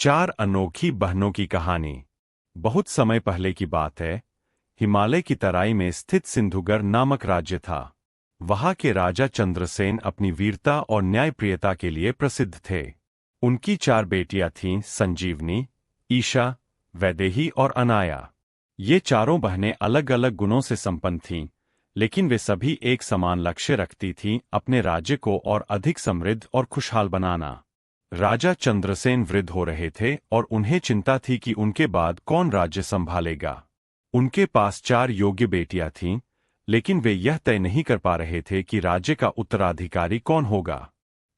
चार अनोखी बहनों की कहानी। बहुत समय पहले की बात है। हिमालय की तराई में स्थित सिंधुगर नामक राज्य था। वहां के राजा चंद्रसेन अपनी वीरता और न्यायप्रियता के लिए प्रसिद्ध थे। उनकी चार बेटियां थीं, संजीवनी, ईशा, वैदेही और अनाया। ये चारों बहनें अलग अलग गुणों से संपन्न थीं, लेकिन वे सभी एक समान लक्ष्य रखती थीं, अपने राज्य को और अधिक समृद्ध और खुशहाल बनाना। राजा चंद्रसेन वृद्ध हो रहे थे और उन्हें चिंता थी कि उनके बाद कौन राज्य संभालेगा। उनके पास चार योग्य बेटियां थीं, लेकिन वे यह तय नहीं कर पा रहे थे कि राज्य का उत्तराधिकारी कौन होगा।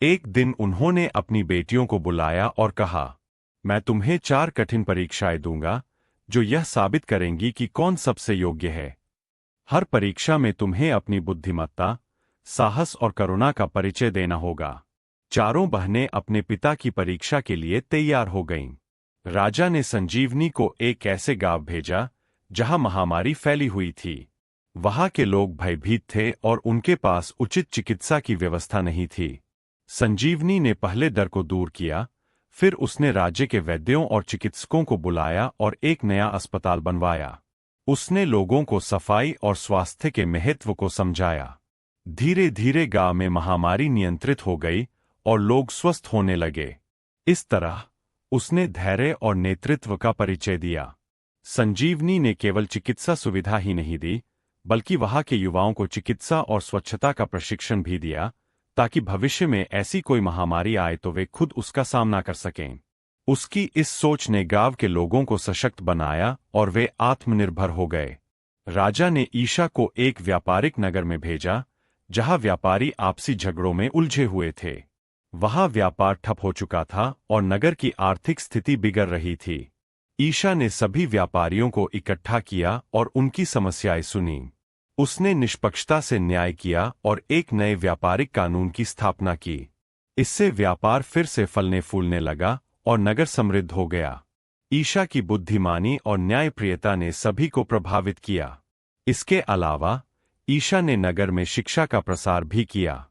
एक दिन उन्होंने अपनी बेटियों को बुलाया और कहा, मैं तुम्हें चार कठिन परीक्षाएं दूंगा, जो यह साबित करेंगी कि कौन सबसे योग्य है। हर परीक्षा में तुम्हें अपनी बुद्धिमत्ता, साहस और करुणा का परिचय देना होगा। चारों बहनें अपने पिता की परीक्षा के लिए तैयार हो गईं। राजा ने संजीवनी को एक ऐसे गांव भेजा जहां महामारी फैली हुई थी। वहां के लोग भयभीत थे और उनके पास उचित चिकित्सा की व्यवस्था नहीं थी। संजीवनी ने पहले डर को दूर किया, फिर उसने राज्य के वैद्यों और चिकित्सकों को बुलाया और एक नया अस्पताल बनवाया। उसने लोगों को सफाई और स्वास्थ्य के महत्व को समझाया। धीरे धीरे गांव में महामारी नियंत्रित हो गई और लोग स्वस्थ होने लगे। इस तरह उसने धैर्य और नेतृत्व का परिचय दिया। संजीवनी ने केवल चिकित्सा सुविधा ही नहीं दी, बल्कि वहां के युवाओं को चिकित्सा और स्वच्छता का प्रशिक्षण भी दिया, ताकि भविष्य में ऐसी कोई महामारी आए तो वे खुद उसका सामना कर सकें। उसकी इस सोच ने गांव के लोगों को सशक्त बनाया और वे आत्मनिर्भर हो गए। राजा ने ईशा को एक व्यापारिक नगर में भेजा, जहां व्यापारी आपसी झगड़ों में उलझे हुए थे। वहां व्यापार ठप हो चुका था और नगर की आर्थिक स्थिति बिगड़ रही थी। ईशा ने सभी व्यापारियों को इकट्ठा किया और उनकी समस्याएं सुनी। उसने निष्पक्षता से न्याय किया और एक नए व्यापारिक कानून की स्थापना की। इससे व्यापार फिर से फलने फूलने लगा और नगर समृद्ध हो गया। ईशा की बुद्धिमानी और न्यायप्रियता ने सभी को प्रभावित किया। इसके अलावा ईशा ने नगर में शिक्षा का प्रसार भी किया।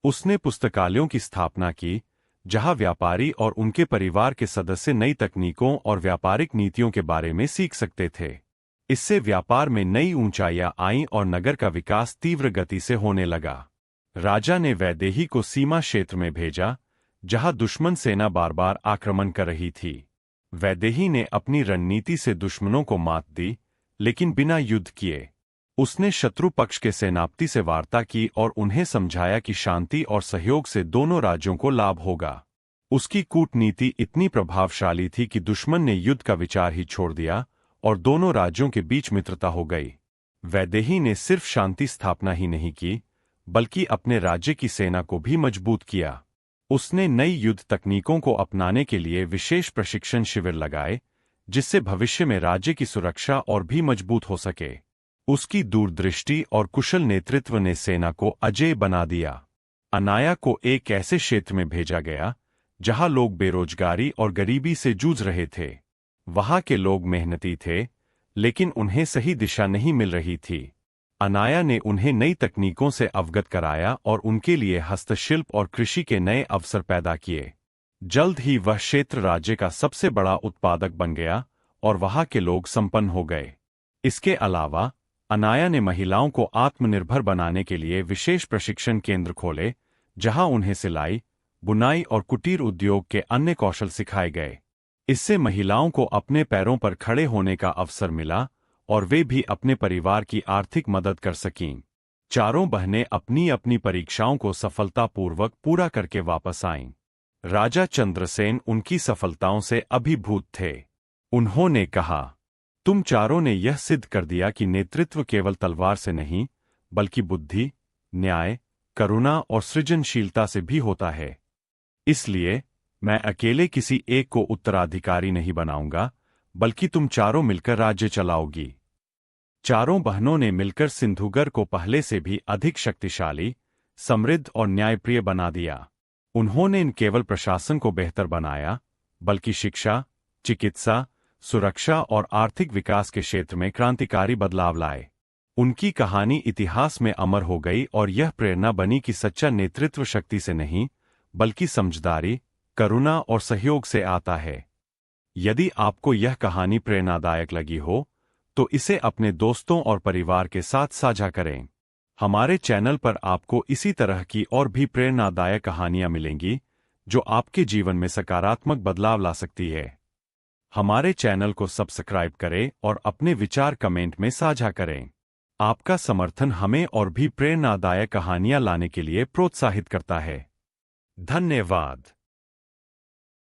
उसने पुस्तकालयों की स्थापना की, जहां व्यापारी और उनके परिवार के सदस्य नई तकनीकों और व्यापारिक नीतियों के बारे में सीख सकते थे। इससे व्यापार में नई ऊंचाइयां आईं और नगर का विकास तीव्र गति से होने लगा। राजा ने वैदेही को सीमा क्षेत्र में भेजा, जहां दुश्मन सेना बार बार आक्रमण कर रही थी। वैदेही ने अपनी रणनीति से दुश्मनों को मात दी, लेकिन बिना युद्ध किए। उसने शत्रु पक्ष के सेनापति से वार्ता की और उन्हें समझाया कि शांति और सहयोग से दोनों राज्यों को लाभ होगा। उसकी कूटनीति इतनी प्रभावशाली थी कि दुश्मन ने युद्ध का विचार ही छोड़ दिया और दोनों राज्यों के बीच मित्रता हो गई। वैदेही ने सिर्फ शांति स्थापना ही नहीं की, बल्कि अपने राज्य की सेना को भी मजबूत किया। उसने नई युद्ध तकनीकों को अपनाने के लिए विशेष प्रशिक्षण शिविर लगाए, जिससे भविष्य में राज्य की सुरक्षा और भी मजबूत हो सके। उसकी दूरदृष्टि और कुशल नेतृत्व ने सेना को अजेय बना दिया। अनाया को एक ऐसे क्षेत्र में भेजा गया जहां लोग बेरोजगारी और गरीबी से जूझ रहे थे। वहां के लोग मेहनती थे, लेकिन उन्हें सही दिशा नहीं मिल रही थी। अनाया ने उन्हें नई तकनीकों से अवगत कराया और उनके लिए हस्तशिल्प और कृषि के नए अवसर पैदा किए। जल्द ही वह क्षेत्र राज्य का सबसे बड़ा उत्पादक बन गया और वहां के लोग संपन्न हो गए। इसके अलावा अनाया ने महिलाओं को आत्मनिर्भर बनाने के लिए विशेष प्रशिक्षण केंद्र खोले, जहां उन्हें सिलाई, बुनाई और कुटीर उद्योग के अन्य कौशल सिखाए गए। इससे महिलाओं को अपने पैरों पर खड़े होने का अवसर मिला और वे भी अपने परिवार की आर्थिक मदद कर सकीं। चारों बहनें अपनी अपनी परीक्षाओं को सफलतापूर्वक पूरा करके वापस आईं। राजा चंद्रसेन उनकी सफलताओं से अभिभूत थे। उन्होंने कहा, तुम चारों ने यह सिद्ध कर दिया कि नेतृत्व केवल तलवार से नहीं, बल्कि बुद्धि, न्याय, करुणा और सृजनशीलता से भी होता है। इसलिए मैं अकेले किसी एक को उत्तराधिकारी नहीं बनाऊंगा, बल्कि तुम चारों मिलकर राज्य चलाओगी। चारों बहनों ने मिलकर सिंधुगर को पहले से भी अधिक शक्तिशाली, समृद्ध और न्यायप्रिय बना दिया। उन्होंने न केवल प्रशासन को बेहतर बनाया, बल्कि शिक्षा, चिकित्सा, सुरक्षा और आर्थिक विकास के क्षेत्र में क्रांतिकारी बदलाव लाए। उनकी कहानी इतिहास में अमर हो गई और यह प्रेरणा बनी कि सच्चा नेतृत्व शक्ति से नहीं, बल्कि समझदारी, करुणा और सहयोग से आता है। यदि आपको यह कहानी प्रेरणादायक लगी हो तो इसे अपने दोस्तों और परिवार के साथ साझा करें। हमारे चैनल पर आपको इसी तरह की और भी प्रेरणादायक कहानियां मिलेंगी जो आपके जीवन में सकारात्मक बदलाव ला सकती है। हमारे चैनल को सब्सक्राइब करें और अपने विचार कमेंट में साझा करें। आपका समर्थन हमें और भी प्रेरणादायक कहानियां लाने के लिए प्रोत्साहित करता है। धन्यवाद।